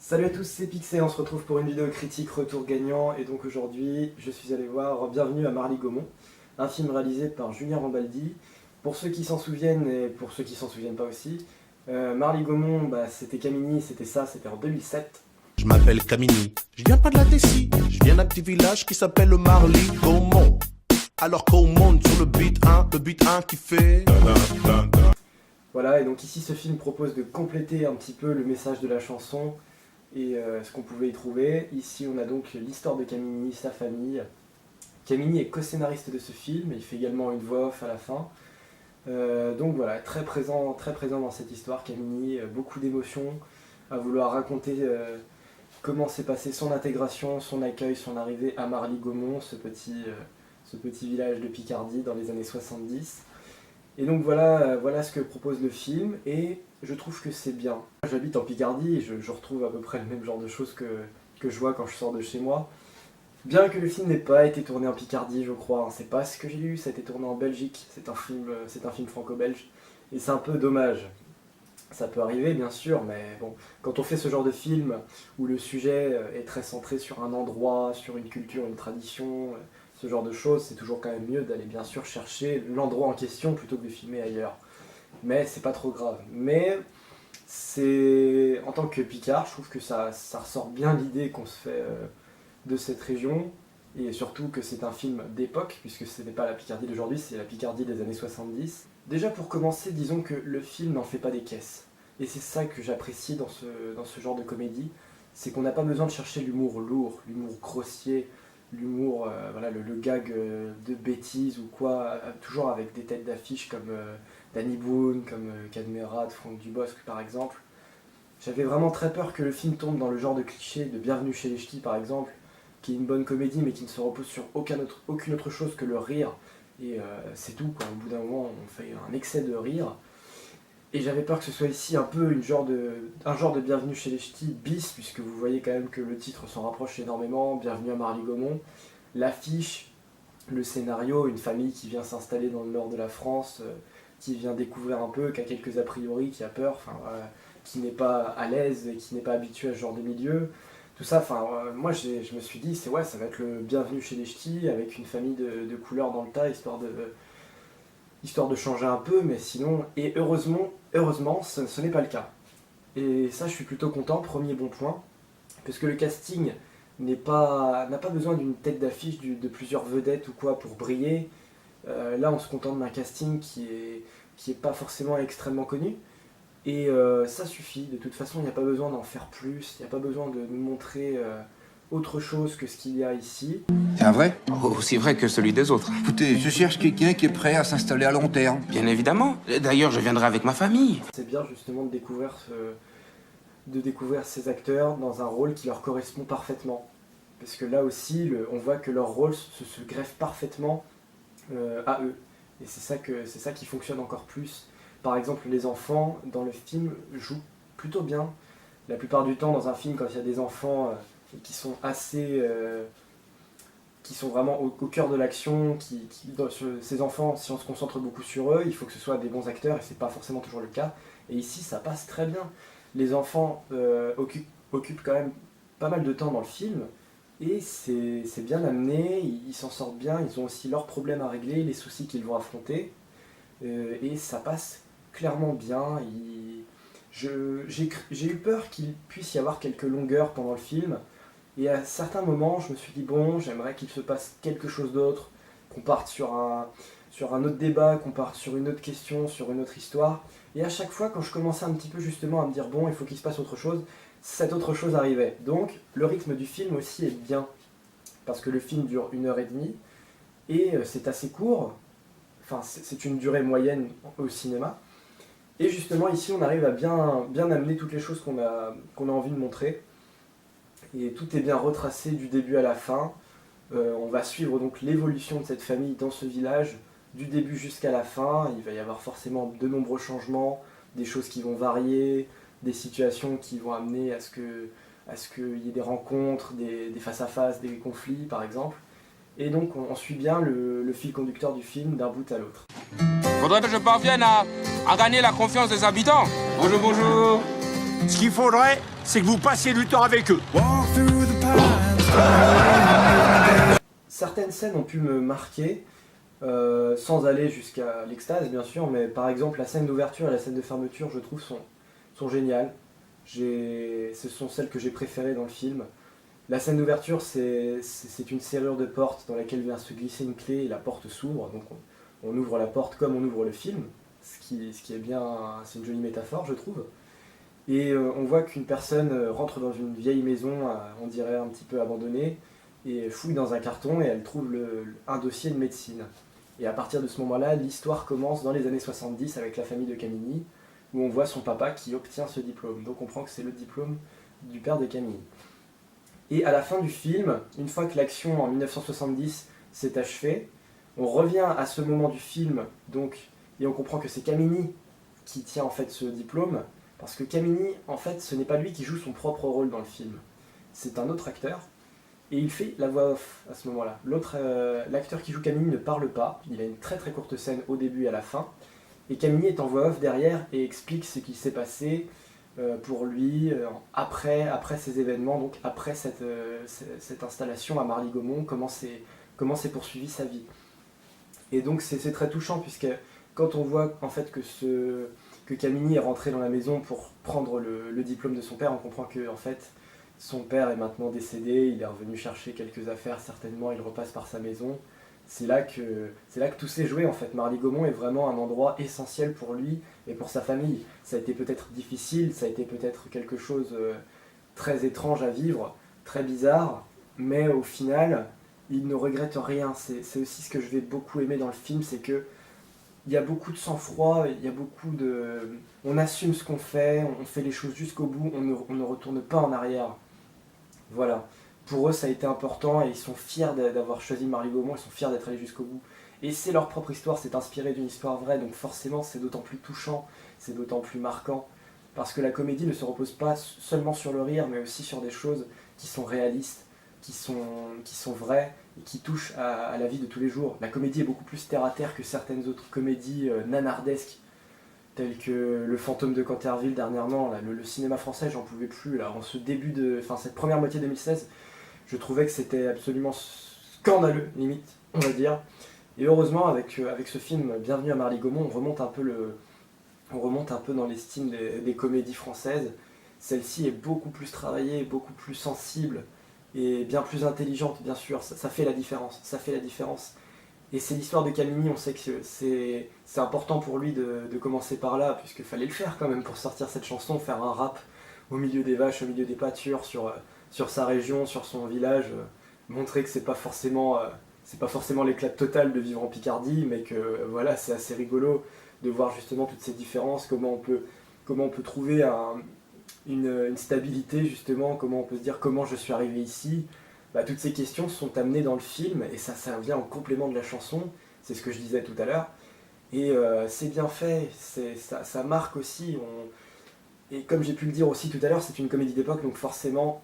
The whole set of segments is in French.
Salut à tous, c'est Pixel, on se retrouve pour une vidéo critique retour gagnant et donc aujourd'hui je suis allé voir Bienvenue à Marly-Gaumont, un film réalisé par Julien Rambaldi. Pour ceux qui s'en souviennent et pour ceux qui s'en souviennent pas aussi, Marly-Gaumont c'était Camini, c'était en 2007. Je m'appelle Camini, je viens pas de la Tessie, je viens d'un petit village qui s'appelle le Marly-Gaumont. Alors qu'on monte sur le beat 1 qui fait... Voilà, et donc ici ce film propose de compléter un petit peu le message de la chanson et ce qu'on pouvait y trouver. Ici on a donc l'histoire de Camini, sa famille. Camini est co-scénariste de ce film, il fait également une voix off à la fin. Donc voilà, très présent dans cette histoire, Camini, beaucoup d'émotions à vouloir raconter comment s'est passée son intégration, son accueil, son arrivée à Marly-Gaumont, ce petit village de Picardie dans les années 70. Et donc voilà ce que propose le film, et je trouve que c'est bien. J'habite en Picardie et je retrouve à peu près le même genre de choses que je vois quand je sors de chez moi. Bien que le film n'ait pas été tourné en Picardie, je crois, hein, c'est pas ce que j'ai lu, ça a été tourné en Belgique, c'est un film franco-belge, et c'est un peu dommage. Ça peut arriver bien sûr, mais bon, quand on fait ce genre de film où le sujet est très centré sur un endroit, sur une culture, une tradition, ce genre de choses, c'est toujours quand même mieux d'aller bien sûr chercher l'endroit en question plutôt que de filmer ailleurs. Mais c'est pas trop grave. Mais c'est, en tant que Picard, je trouve que ça ressort bien l'idée qu'on se fait de cette région, et surtout que c'est un film d'époque, puisque ce n'est pas la Picardie d'aujourd'hui, c'est la Picardie des années 70. Déjà pour commencer, disons que le film n'en fait pas des caisses. Et c'est ça que j'apprécie dans ce genre de comédie, c'est qu'on n'a pas besoin de chercher l'humour lourd, l'humour grossier, l'humour, le gag de bêtises ou quoi, toujours avec des têtes d'affiche comme Danny Boone, comme Cadmerade, Franck Dubosc par exemple. J'avais vraiment très peur que le film tombe dans le genre de cliché de Bienvenue chez les Ch'tis par exemple, qui est une bonne comédie mais qui ne se repose sur aucune autre chose que le rire. Et c'est tout, quoi. Au bout d'un moment on fait un excès de rire. Et j'avais peur que ce soit ici un peu un genre de Bienvenue chez les Ch'tis bis, puisque vous voyez quand même que le titre s'en rapproche énormément, Bienvenue à Marly-Gaumont. L'affiche, le scénario, une famille qui vient s'installer dans le nord de la France, qui vient découvrir un peu, qui a quelques a priori, qui a peur, qui n'est pas à l'aise et qui n'est pas habitué à ce genre de milieu. Tout ça, moi je me suis dit, ça va être le Bienvenue chez les Ch'tis, avec une famille de couleurs dans le tas, histoire de changer un peu, mais sinon, et heureusement, ce n'est pas le cas. Et ça, je suis plutôt content, premier bon point, parce que le casting n'a pas besoin d'une tête d'affiche de plusieurs vedettes ou quoi pour briller. Là, on se contente d'un casting qui est pas forcément extrêmement connu, et ça suffit. De toute façon, il n'y a pas besoin d'en faire plus, il n'y a pas besoin de nous montrer autre chose que ce qu'il y a ici. C'est un vrai? Aussi vrai que celui des autres. Écoutez, je cherche quelqu'un qui est prêt à s'installer à long terme. Bien évidemment. D'ailleurs, je viendrai avec ma famille. C'est bien justement de découvrir ces acteurs dans un rôle qui leur correspond parfaitement. Parce que là aussi, on voit que leur rôle se greffe parfaitement à eux. Et c'est ça qui fonctionne encore plus. Par exemple, les enfants, dans le film, jouent plutôt bien. La plupart du temps, dans un film, quand il y a des enfants qui sont qui sont vraiment au cœur de l'action, ces enfants, si on se concentre beaucoup sur eux, il faut que ce soit des bons acteurs, et c'est pas forcément toujours le cas. Et ici, ça passe très bien. Les enfants occupent quand même pas mal de temps dans le film, et c'est bien amené, ils s'en sortent bien, ils ont aussi leurs problèmes à régler, les soucis qu'ils vont affronter, et ça passe clairement bien. J'ai eu peur qu'il puisse y avoir quelques longueurs pendant le film, et à certains moments je me suis dit bon, j'aimerais qu'il se passe quelque chose d'autre, qu'on parte sur un autre débat, qu'on parte sur une autre question, sur une autre histoire, et à chaque fois quand je commençais un petit peu justement à me dire bon, il faut qu'il se passe autre chose, cette autre chose arrivait. Donc le rythme du film aussi est bien, parce que le film dure 1h30, et c'est assez court, c'est une durée moyenne au cinéma. Et justement ici on arrive à bien amener toutes les choses qu'on a envie de montrer. Et tout est bien retracé du début à la fin. On va suivre donc l'évolution de cette famille dans ce village, du début jusqu'à la fin. Il va y avoir forcément de nombreux changements, des choses qui vont varier, des situations qui vont amener à ce qu'il y ait des rencontres, des face-à-face, des conflits par exemple. Et donc on suit bien le fil conducteur du film d'un bout à l'autre. Faudrait que je parvienne à gagner la confiance des habitants. Bonjour, bonjour. Ce qu'il faudrait, c'est que vous passiez du temps avec eux. Certaines scènes ont pu me marquer, sans aller jusqu'à l'extase bien sûr, mais par exemple la scène d'ouverture et la scène de fermeture, je trouve, sont géniales. Ce sont celles que j'ai préférées dans le film. La scène d'ouverture, c'est une serrure de porte dans laquelle vient se glisser une clé et la porte s'ouvre. Donc on ouvre la porte comme on ouvre le film, ce qui est bien, c'est une jolie métaphore je trouve. Et on voit qu'une personne rentre dans une vieille maison, on dirait un petit peu abandonnée, et fouille dans un carton et elle trouve un dossier de médecine. Et à partir de ce moment-là, l'histoire commence dans les années 70 avec la famille de Camini, où on voit son papa qui obtient ce diplôme. Donc on comprend que c'est le diplôme du père de Camini. Et à la fin du film, une fois que l'action en 1970 s'est achevée, on revient à ce moment du film, donc, et on comprend que c'est Camini qui tient en fait ce diplôme, parce que Camini, en fait, ce n'est pas lui qui joue son propre rôle dans le film. C'est un autre acteur, et il fait la voix off à ce moment-là. L'acteur qui joue Camini ne parle pas, il a une très très courte scène au début et à la fin, et Camini est en voix off derrière et explique ce qui s'est passé pour lui après ces événements, donc après cette installation à Marly-Gaumont, comment s'est poursuivie sa vie. Et donc c'est très touchant, puisque quand on voit en fait que Camini est rentré dans la maison pour prendre le diplôme de son père, on comprend que en fait, son père est maintenant décédé, il est revenu chercher quelques affaires, certainement il repasse par sa maison. C'est là que tout s'est joué en fait. Marly-Gaumont est vraiment un endroit essentiel pour lui et pour sa famille. Ça a été peut-être difficile, ça a été peut-être quelque chose très étrange à vivre, très bizarre, mais au final, il ne regrette rien. C'est aussi ce que je vais beaucoup aimer dans le film, c'est que il y a beaucoup de sang-froid, il y a beaucoup de... On assume ce qu'on fait, on fait les choses jusqu'au bout, on ne retourne pas en arrière. Voilà. Pour eux, ça a été important et ils sont fiers d'avoir choisi Marly-Gaumont, ils sont fiers d'être allés jusqu'au bout. Et c'est leur propre histoire, c'est inspiré d'une histoire vraie, donc forcément c'est d'autant plus touchant, c'est d'autant plus marquant. Parce que la comédie ne se repose pas seulement sur le rire, mais aussi sur des choses qui sont réalistes, qui sont vraies et qui touchent à la vie de tous les jours. La comédie est beaucoup plus terre-à-terre que certaines autres comédies nanardesques, telles que Le Fantôme de Canterville dernièrement. Là, le cinéma français, j'en pouvais plus. Là, en cette première moitié 2016, je trouvais que c'était absolument scandaleux, limite, on va dire. Et heureusement, avec ce film Bienvenue à Marly-Gaumont, on remonte un peu dans l'estime des comédies françaises. Celle-ci est beaucoup plus travaillée, beaucoup plus sensible et bien plus intelligente, bien sûr. Ça fait la différence, Et c'est l'histoire de Camini, on sait que c'est important pour lui de commencer par là, puisqu'il fallait le faire quand même pour sortir cette chanson, faire un rap au milieu des vaches, au milieu des pâtures, sur sa région, sur son village, montrer que c'est pas forcément l'éclat total de vivre en Picardie, mais que voilà, c'est assez rigolo de voir justement toutes ces différences, comment on peut trouver une stabilité justement, comment on peut se dire comment je suis arrivé ici. Toutes ces questions sont amenées dans le film et ça vient en complément de la chanson, c'est ce que je disais tout à l'heure. Et c'est bien fait, ça marque aussi. Et comme j'ai pu le dire aussi tout à l'heure, c'est une comédie d'époque, donc forcément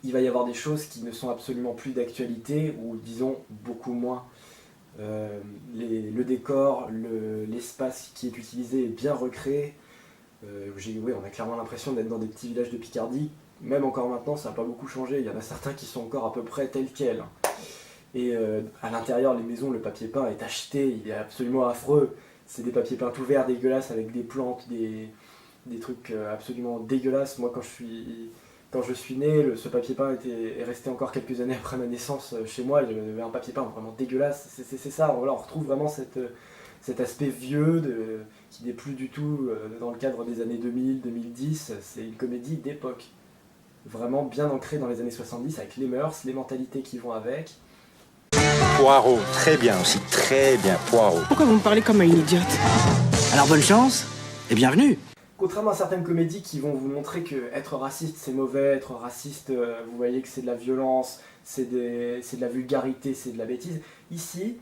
il va y avoir des choses qui ne sont absolument plus d'actualité, ou disons beaucoup moins. Le décor, l'espace qui est utilisé est bien recréé. On a clairement l'impression d'être dans des petits villages de Picardie. Même encore maintenant, ça n'a pas beaucoup changé. Il y en a certains qui sont encore à peu près tels quels. Et à l'intérieur, les maisons, le papier peint est acheté, il est absolument affreux. C'est des papiers peints tout verts dégueulasses avec des plantes, des trucs absolument dégueulasses. Moi, quand je suis né, ce papier peint est resté encore quelques années après ma naissance chez moi. Il y avait un papier peint vraiment dégueulasse. C'est ça, voilà, on retrouve vraiment cet aspect vieux qui n'est plus du tout dans le cadre des années 2000-2010. C'est une comédie d'époque, vraiment bien ancrée dans les années 70, avec les mœurs, les mentalités qui vont avec. Poirot, très bien aussi, très bien, Poirot. Pourquoi vous me parlez comme à une idiote? Alors bonne chance et bienvenue. Contrairement à certaines comédies qui vont vous montrer que être raciste c'est mauvais, être raciste vous voyez que c'est de la violence, c'est de la vulgarité, c'est de la bêtise, ici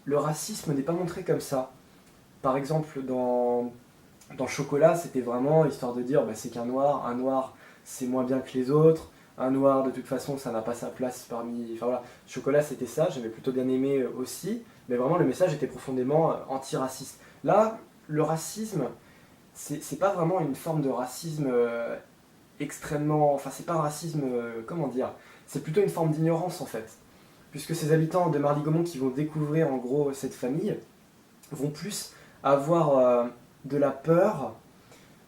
le racisme n'est pas montré comme ça. Par exemple dans Chocolat, c'était vraiment histoire de dire c'est qu'un noir c'est moins bien que les autres, un noir de toute façon ça n'a pas sa place parmi... Enfin voilà, Chocolat c'était ça, j'avais plutôt bien aimé aussi, mais vraiment le message était profondément antiraciste. Là, le racisme, c'est pas vraiment une forme de racisme extrêmement... Enfin, c'est pas un racisme, comment dire, c'est plutôt une forme d'ignorance en fait. Puisque ces habitants de Marly-Gaumont qui vont découvrir en gros cette famille vont plus avoir de la peur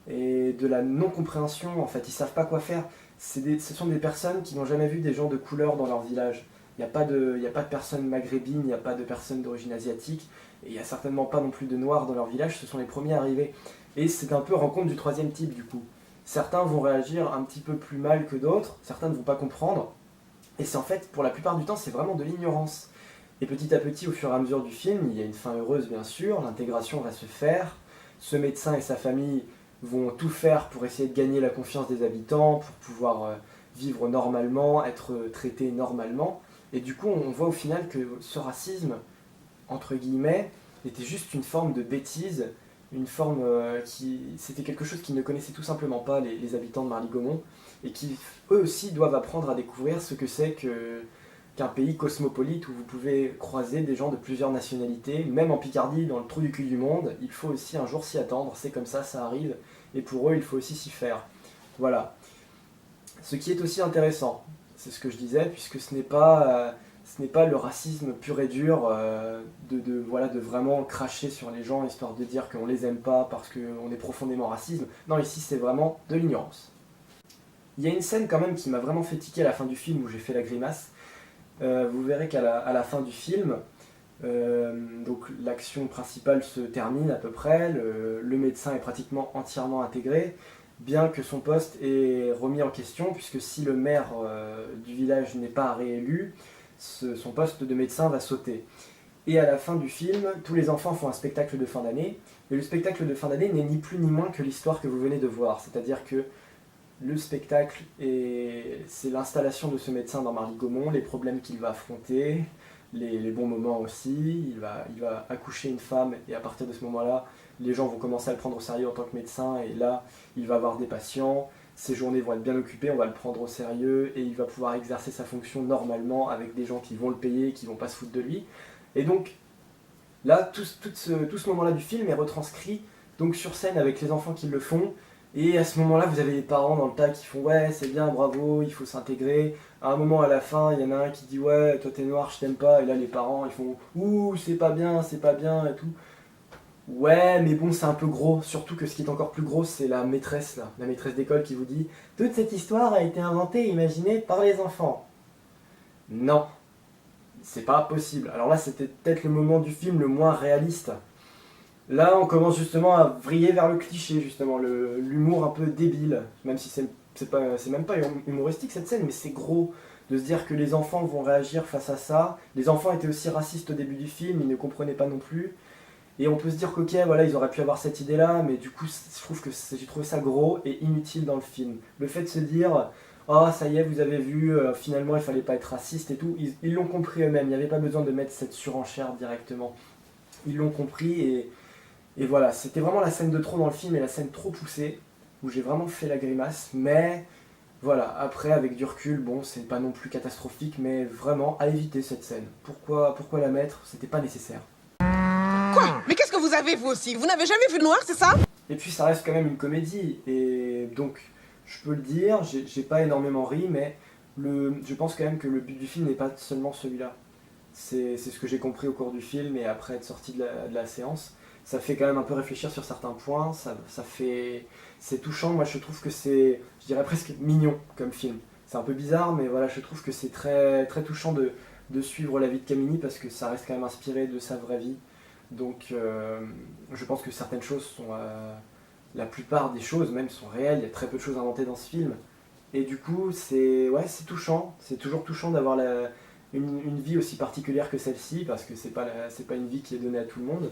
et de la non-compréhension, en fait, ils savent pas quoi faire. Ce sont des personnes qui n'ont jamais vu des gens de couleur dans leur village. Il n'y a pas de personnes maghrébines, il n'y a pas de personnes d'origine asiatique, et il n'y a certainement pas non plus de noirs dans leur village, ce sont les premiers arrivés. Et c'est un peu rencontre du troisième type du coup. Certains vont réagir un petit peu plus mal que d'autres, certains ne vont pas comprendre, et c'est en fait, pour la plupart du temps, c'est vraiment de l'ignorance. Et petit à petit, au fur et à mesure du film, il y a une fin heureuse bien sûr, l'intégration va se faire, ce médecin et sa famille vont tout faire pour essayer de gagner la confiance des habitants, pour pouvoir vivre normalement, être traités normalement. Et du coup, on voit au final que ce racisme, entre guillemets, était juste une forme de bêtise, une forme c'était quelque chose qu'ils ne connaissaient tout simplement pas, les habitants de Marly-Gaumont, et qui, eux aussi, doivent apprendre à découvrir ce que c'est qu'un pays cosmopolite où vous pouvez croiser des gens de plusieurs nationalités, même en Picardie, dans le trou du cul du monde, il faut aussi un jour s'y attendre, c'est comme ça arrive, et pour eux, il faut aussi s'y faire. Voilà. Ce qui est aussi intéressant, c'est ce que je disais, puisque ce n'est pas le racisme pur et dur de vraiment cracher sur les gens histoire de dire qu'on les aime pas parce qu'on est profondément raciste. Non, ici c'est vraiment de l'ignorance. Il y a une scène quand même qui m'a vraiment fait tiquer à la fin du film où j'ai fait la grimace. Vous verrez qu'à la fin du film, donc l'action principale se termine à peu près, le médecin est pratiquement entièrement intégré, bien que son poste est remis en question, puisque si le maire du village n'est pas réélu, son poste de médecin va sauter. Et à la fin du film, tous les enfants font un spectacle de fin d'année, et le spectacle de fin d'année n'est ni plus ni moins que l'histoire que vous venez de voir, c'est-à-dire que le spectacle, c'est l'installation de ce médecin dans Marly-Gaumont, les problèmes qu'il va affronter, les bons moments aussi, il va accoucher une femme, et à partir de ce moment-là, les gens vont commencer à le prendre au sérieux en tant que médecin, et là, il va avoir des patients, ses journées vont être bien occupées, on va le prendre au sérieux, et il va pouvoir exercer sa fonction normalement avec des gens qui vont le payer, qui vont pas se foutre de lui. Et donc, là, tout ce moment-là du film est retranscrit donc sur scène avec les enfants qui le font, et à ce moment-là, vous avez les parents dans le tas qui font « ouais, c'est bien, bravo, il faut s'intégrer ». À un moment, à la fin, il y en a un qui dit « ouais, toi t'es noir, je t'aime pas », et là les parents, ils font « ouh, c'est pas bien, et tout. Ouais, mais bon, c'est un peu gros, surtout que ce qui est encore plus gros, c'est la maîtresse, là, la maîtresse d'école qui vous dit « toute cette histoire a été inventée et imaginée par les enfants ». Non, c'est pas possible. Alors là, c'était peut-être le moment du film le moins réaliste. Là, on commence justement à vriller vers le cliché, justement, l'humour un peu débile, même si c'est même pas humoristique cette scène, mais c'est gros de se dire que les enfants vont réagir face à ça. Les enfants étaient aussi racistes au début du film, ils ne comprenaient pas non plus. Et on peut se dire qu'ok, voilà, ils auraient pu avoir cette idée-là, mais du coup, je trouve que j'ai trouvé ça gros et inutile dans le film. Le fait de se dire, oh, ça y est, vous avez vu, finalement, il fallait pas être raciste et tout, ils l'ont compris eux-mêmes, il n'y avait pas besoin de mettre cette surenchère directement. Ils l'ont compris et voilà, c'était vraiment la scène de trop dans le film et la scène trop poussée, où j'ai vraiment fait la grimace, mais voilà, après, avec du recul, bon, c'est pas non plus catastrophique, mais vraiment, à éviter cette scène. Pourquoi la mettre? C'était pas nécessaire. Quoi? Mais qu'est-ce que vous avez vous aussi? Vous n'avez jamais vu de noir, c'est ça? Et puis ça reste quand même une comédie, et donc, je peux le dire, j'ai pas énormément ri, mais je pense quand même que le but du film n'est pas seulement celui-là. C'est ce que j'ai compris au cours du film et après être sorti de la séance. Ça fait quand même un peu réfléchir sur certains points, c'est touchant, moi je trouve que c'est, je dirais presque mignon comme film. C'est un peu bizarre, mais voilà, je trouve que c'est très, très touchant de suivre la vie de Camini parce que ça reste quand même inspiré de sa vraie vie. Donc je pense que certaines choses sont, la plupart des choses même sont réelles, il y a très peu de choses inventées dans ce film. Et du coup, c'est touchant, c'est toujours touchant d'avoir une vie aussi particulière que celle-ci parce que c'est pas une vie qui est donnée à tout le monde.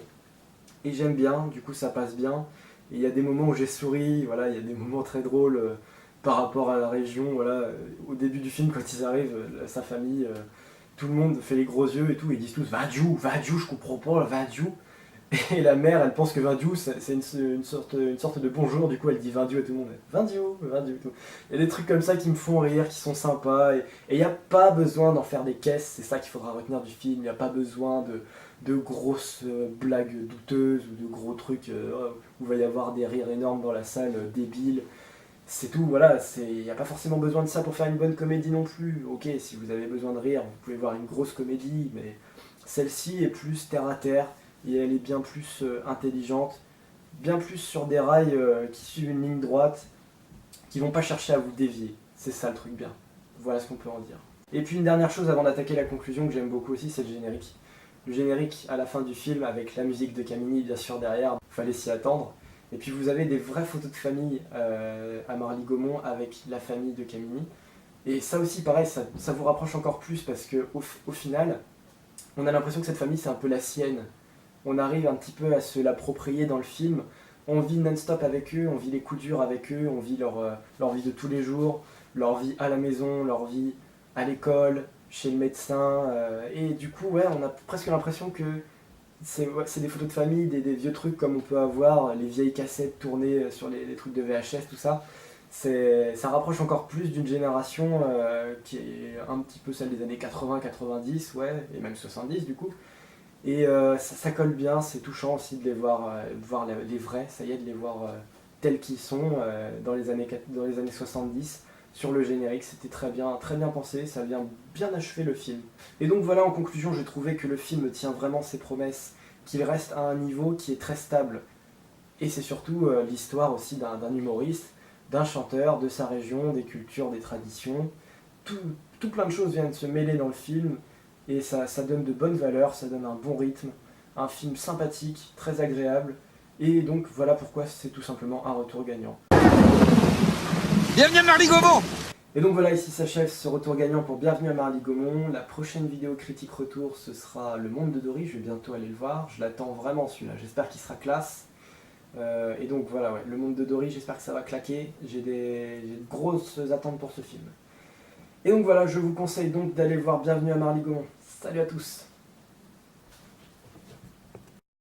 Et j'aime bien, du coup ça passe bien. Et il y a des moments où j'ai souri, voilà, il y a des moments très drôles par rapport à la région. Voilà, au début du film, quand ils arrivent, sa famille, tout le monde fait les gros yeux et tout, et ils disent tous Vadiou, je comprends pas, Vadiou. Et la mère, elle pense que Vadiou, c'est une sorte de bonjour, du coup elle dit Vadiou à tout le monde. Vadiou. Il y a des trucs comme ça qui me font rire, qui sont sympas, et il n'y a pas besoin d'en faire des caisses, c'est ça qu'il faudra retenir du film, il n'y a pas besoin de grosses blagues douteuses ou de gros trucs où il va y avoir des rires énormes dans la salle, débiles. c'est tout, voilà, il n'y a pas forcément besoin de ça pour faire une bonne comédie non plus. Ok, si vous avez besoin de rire, vous pouvez voir une grosse comédie, mais celle-ci est plus terre à terre, et elle est bien plus intelligente, bien plus sur des rails qui suivent une ligne droite, qui vont pas chercher à vous dévier. C'est ça le truc bien. Voilà ce qu'on peut en dire. Et puis une dernière chose avant d'attaquer la conclusion que j'aime beaucoup aussi, c'est le générique. Le générique à la fin du film avec la musique de Camini bien sûr derrière, fallait s'y attendre. Et puis vous avez des vraies photos de famille à Marly-Gaumont avec la famille de Camini. Et ça aussi pareil, ça vous rapproche encore plus parce que au final, on a l'impression que cette famille c'est un peu la sienne. On arrive un petit peu à se l'approprier dans le film. On vit non-stop avec eux, on vit les coups durs avec eux, on vit leur vie de tous les jours, leur vie à la maison, leur vie à l'école, chez le médecin. Et du coup, ouais, on a presque l'impression que c'est des photos de famille, des vieux trucs comme on peut avoir, les vieilles cassettes tournées sur les trucs de VHS, tout ça. Ça rapproche encore plus d'une génération qui est un petit peu celle des années 80-90, ouais, et même 70 du coup. Et ça colle bien, c'est touchant aussi de les voir les vrais, ça y est, de les voir tels qu'ils sont dans les années 70. Sur le générique, c'était très bien pensé, ça vient bien achever le film. Et donc voilà, en conclusion, j'ai trouvé que le film tient vraiment ses promesses, qu'il reste à un niveau qui est très stable. Et c'est surtout l'histoire aussi d'un humoriste, d'un chanteur, de sa région, des cultures, des traditions. Tout plein de choses viennent se mêler dans le film, et ça donne de bonnes valeurs, ça donne un bon rythme, un film sympathique, très agréable, et donc voilà pourquoi c'est tout simplement un retour gagnant. Bienvenue à Marly-Gaumont. Et donc voilà, ici s'achève ce retour gagnant pour Bienvenue à Marly-Gaumont. La prochaine vidéo critique retour, ce sera Le Monde de Dory, je vais bientôt aller le voir, je l'attends vraiment celui-là, j'espère qu'il sera classe. Et donc voilà, ouais, Le Monde de Dory, j'espère que ça va claquer, j'ai de grosses attentes pour ce film. Et donc voilà, je vous conseille donc d'aller voir Bienvenue à Marly-Gaumont. Salut à tous!